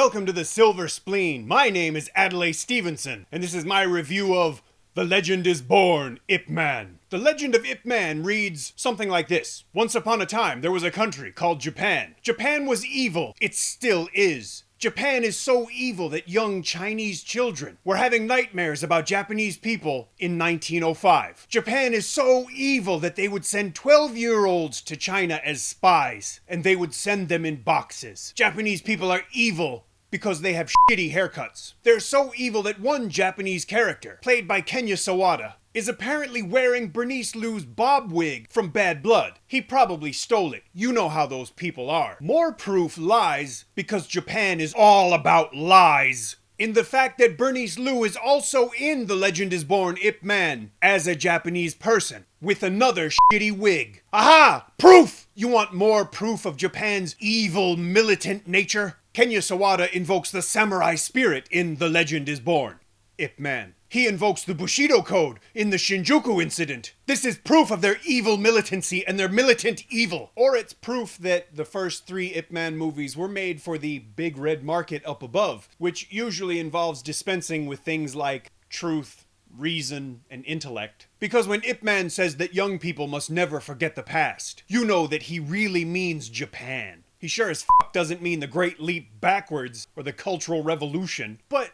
Welcome to the Silver Spleen. My name is Adlai Stevenson, and this is my review of The Legend is Born, Ip Man. The legend of Ip Man reads something like this. Once upon a time, there was a country called Japan. Japan was evil. It still is. Japan is so evil that young Chinese children were having nightmares about Japanese people in 1905. Japan is so evil that they would send 12-year-olds to China as spies, and they would send them in boxes. Japanese people are evil because they have shitty haircuts. They're so evil that one Japanese character, played by Kenya Sawada, is apparently wearing Bernice Liu's bob wig from Bad Blood. He probably stole it. You know how those people are. More proof lies, because Japan is all about lies, in the fact that Bernice Liu is also in The Legend is Born Ip Man as a Japanese person with another shitty wig. Aha! Proof! You want more proof of Japan's evil militant nature? Kenya Sawada invokes the samurai spirit in The Legend is Born Ip Man. He invokes the Bushido Code in the Shinjuku incident. This is proof of their evil militancy and their militant evil. Or it's proof that the first 3 Ip Man movies were made for the big red market up above, which usually involves dispensing with things like truth, reason, and intellect. Because when Ip Man says that young people must never forget the past, you know that he really means Japan. He sure as fuck doesn't mean the Great Leap Backwards or the Cultural Revolution, but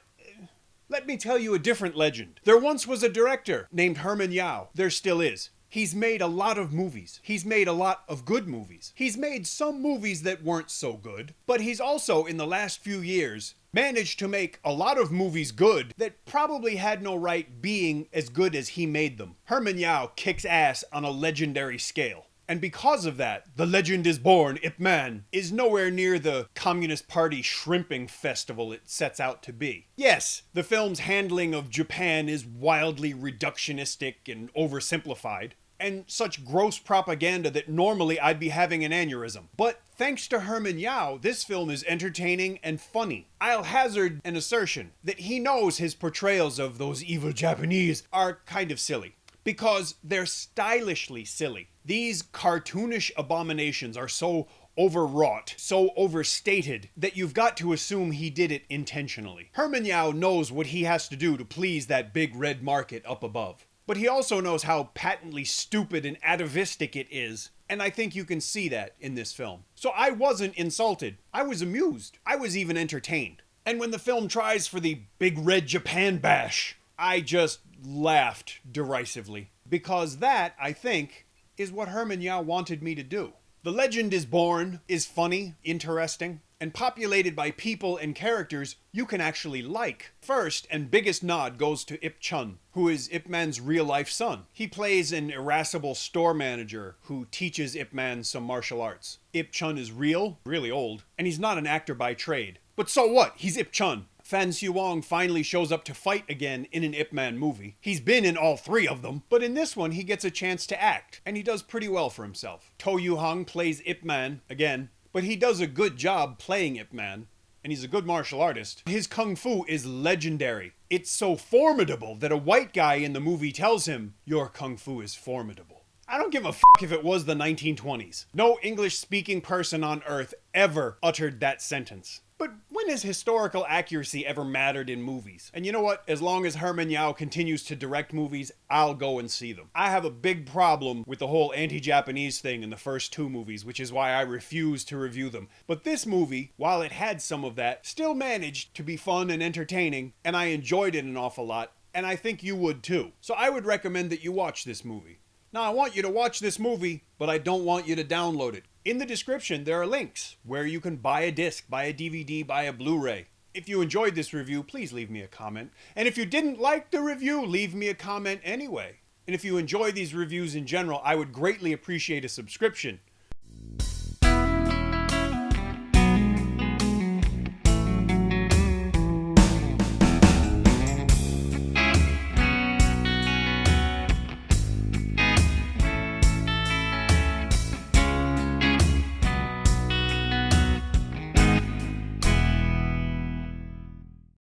let me tell you a different legend. There once was a director named Herman Yau. There still is. He's made a lot of movies. He's made a lot of good movies. He's made some movies that weren't so good, but he's also, in the last few years, managed to make a lot of movies good that probably had no right being as good as he made them. Herman Yau kicks ass on a legendary scale. And because of that, The Legend is Born Ip Man is nowhere near the Communist Party shrimping festival it sets out to be. Yes, the film's handling of Japan is wildly reductionistic and oversimplified, and such gross propaganda that normally I'd be having an aneurysm. But thanks to Herman Yau, this film is entertaining and funny. I'll hazard an assertion that he knows his portrayals of those evil Japanese are kind of silly, because they're stylishly silly. These cartoonish abominations are so overwrought, so overstated, that you've got to assume he did it intentionally. Herman Yau knows what he has to do to please that big red market up above. But he also knows how patently stupid and atavistic it is, and I think you can see that in this film. So I wasn't insulted. I was amused. I was even entertained. And when the film tries for the big red Japan bash, I just laughed derisively. Because that, I think, is what Herman Yau wanted me to do. The Legend is Born is funny, interesting, and populated by people and characters you can actually like. First and biggest nod goes to Ip Chun, who is Ip Man's real-life son. He plays an irascible store manager who teaches Ip Man some martial arts. Ip Chun is real, really old, and he's not an actor by trade. But so what? He's Ip Chun. Fan Siu-wong finally shows up to fight again in an Ip Man movie. He's been in all 3 of them, but in this one he gets a chance to act, and he does pretty well for himself. To Yu-hung plays Ip Man, again, but he does a good job playing Ip Man, and he's a good martial artist. His kung fu is legendary. It's so formidable that a white guy in the movie tells him, "Your kung fu is formidable." I don't give a fuck if it was the 1920s. No English-speaking person on Earth ever uttered that sentence. But when has historical accuracy ever mattered in movies? And you know what? As long as Herman Yau continues to direct movies, I'll go and see them. I have a big problem with the whole anti-Japanese thing in the first 2 movies, which is why I refuse to review them. But this movie, while it had some of that, still managed to be fun and entertaining, and I enjoyed it an awful lot, and I think you would too. So I would recommend that you watch this movie. Now, I want you to watch this movie, but I don't want you to download it. In the description, there are links where you can buy a disc, buy a DVD, buy a Blu-ray. If you enjoyed this review, please leave me a comment. And if you didn't like the review, leave me a comment anyway. And if you enjoy these reviews in general, I would greatly appreciate a subscription.